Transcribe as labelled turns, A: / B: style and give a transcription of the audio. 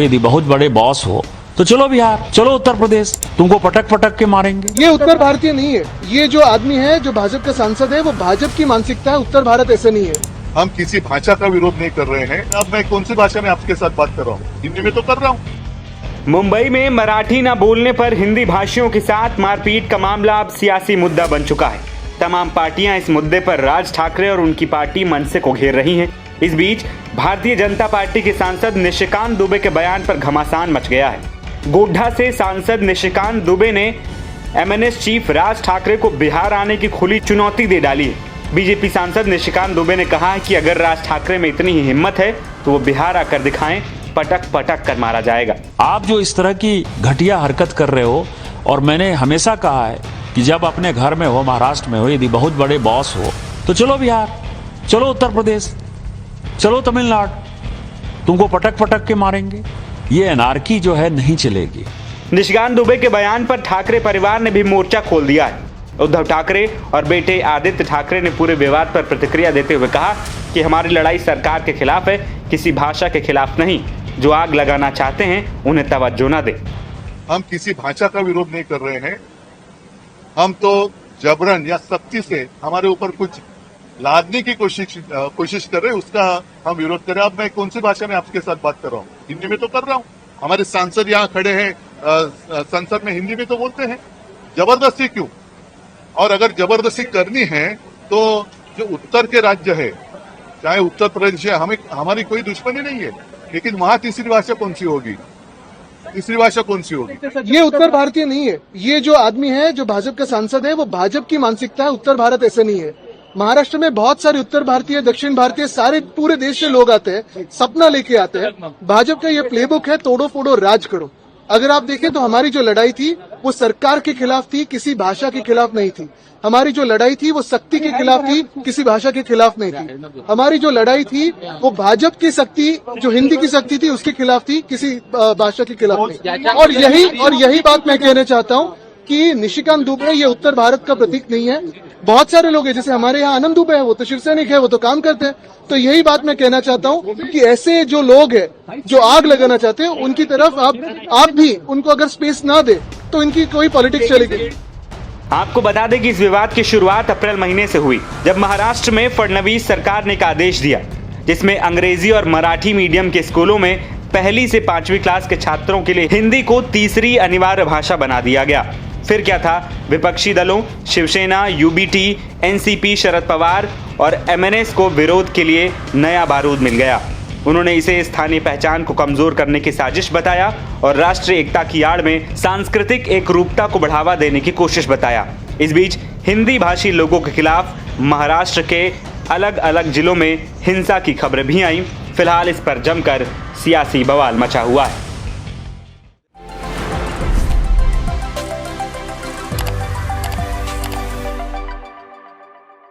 A: यदि बहुत बड़े बॉस हो तो चलो बिहार, चलो उत्तर प्रदेश, तुमको पटक पटक के मारेंगे।
B: ये उत्तर भारतीय नहीं है। ये जो आदमी है, जो भाजपा का सांसद है, वो भाजपा की मानसिकता है। उत्तर भारत ऐसे नहीं है।
C: हम किसी भाषा का विरोध नहीं कर रहे हैं। अब मैं कौन सी भाषा में आपके साथ बात कर रहा हूँ? हिंदी में तो कर रहा हूँ।
D: मुंबई में मराठी न बोलने पर हिंदी भाषियों के साथ मारपीट का मामला अब सियासी मुद्दा बन चुका है। तमाम पार्टियां इस मुद्दे पर राज ठाकरे और उनकी पार्टी मनसे को घेर रही हैं। इस बीच भारतीय जनता पार्टी के सांसद निशिकांत दुबे के बयान पर घमासान मच गया है। गोड्डा से सांसद निशिकांत दुबे ने एमएनएस चीफ राज ठाकरे को बिहार आने की खुली चुनौती दे डाली है। बीजेपी सांसद निशिकांत दुबे ने कहा है कि अगर राज ठाकरे में इतनी ही हिम्मत है तो वो बिहार आकर दिखाएं, पटक पटक कर मारा जाएगा।
A: आप जो इस तरह की घटिया हरकत कर रहे हो, और मैंने हमेशा कहा है कि जब अपने घर में हो, महाराष्ट्र में हो, यदि बहुत बड़े बॉस हो तो चलो बिहार, चलो उत्तर प्रदेश, चलो तमिलनाडु, तुमको पटक पटक के मारेंगे। ये अनार्की जो है नहीं चलेगी।
D: निशिकांत दुबे के बयान पर ठाकरे परिवार ने भी मोर्चा खोल दिया है। उद्धव ठाकरे और बेटे आदित्य ठाकरे ने पूरे विवाद पर प्रतिक्रिया देते हुए कहा कि हमारी लड़ाई सरकार के खिलाफ है, किसी भाषा के खिलाफ नहीं। जो आग लगाना चाहते हैं उन्हें तवज्जो न दे।
C: हम किसी भाषा का विरोध नहीं कर रहे हैं। हम तो जबरन या सख्ती से हमारे ऊपर कुछ लादने की कोशिश कर रहे हैं, उसका हम विरोध कर रहे हैं। अब मैं कौन सी भाषा में आपके साथ बात कर रहा हूँ? हिंदी में तो कर रहा हूँ। हमारे सांसद यहाँ खड़े हैं, संसद में हिंदी में तो बोलते हैं। जबरदस्ती क्यों? और अगर जबरदस्ती करनी है तो जो उत्तर के राज्य है, चाहे उत्तर प्रदेश है, हमारी कोई दुश्मनी नहीं है, लेकिन वहां तीसरी भाषा कौन सी होगी? तीसरी भाषा कौन सी होगी?
B: ये उत्तर भारतीय नहीं है। ये जो आदमी है, जो भाजपा का सांसद है, वो भाजपा की मानसिकता है। उत्तर भारत ऐसे नहीं है। महाराष्ट्र में बहुत सारे उत्तर भारतीय, दक्षिण भारतीय, सारे पूरे देश से लोग आते हैं, सपना लेके आते हैं। भाजपा का ये प्लेबुक है, तोड़ो फोड़ो राज करो। अगर आप देखें तो हमारी जो लड़ाई थी वो सरकार के खिलाफ थी, किसी भाषा के खिलाफ नहीं थी। हमारी जो लड़ाई थी वो शक्ति के खिलाफ थी, किसी भाषा के खिलाफ नहीं थी। हमारी जो लड़ाई थी वो भाजपा की शक्ति, जो हिंदी की शक्ति थी, उसके खिलाफ थी, किसी भाषा के खिलाफ नहीं। और यही बात मैं कहना चाहता हूँ कि निशिकांत दुबे ये उत्तर भारत का प्रतीक नहीं है। बहुत सारे लोग हैं, जैसे हमारे यहाँ आनंद दुबे है, वो तो शिवसैनिक है, वो तो काम करते हैं। तो यही बात मैं कहना चाहता हूँ कि ऐसे जो लोग हैं जो आग लगाना चाहते हैं, उनकी तरफ आप भी उनको अगर स्पेस ना दे तो इनकी कोई पॉलिटिक्स चलेगी।
D: आपको बता दें कि इस विवाद की शुरुआत अप्रैल महीने से हुई, जब महाराष्ट्र में फडणवीस सरकार ने एक आदेश दिया जिसमें अंग्रेजी और मराठी मीडियम के स्कूलों में पहली से 5वीं क्लास के छात्रों के लिए हिंदी को तीसरी अनिवार्य भाषा बना दिया गया। फिर क्या था, विपक्षी दलों शिवसेना, यूबीटी, एनसीपी, शरद पवार और एमएनएस को विरोध के लिए नया बारूद मिल गया। उन्होंने इसे स्थानीय पहचान को कमजोर करने की साजिश बताया और राष्ट्रीय एकता की आड़ में सांस्कृतिक एकरूपता को बढ़ावा देने की कोशिश बताया। इस बीच हिंदी भाषी लोगों के खिलाफ महाराष्ट्र के अलग अलग जिलों में हिंसा की खबरें भी आईं। फिलहाल इस पर जमकर सियासी बवाल मचा हुआ है।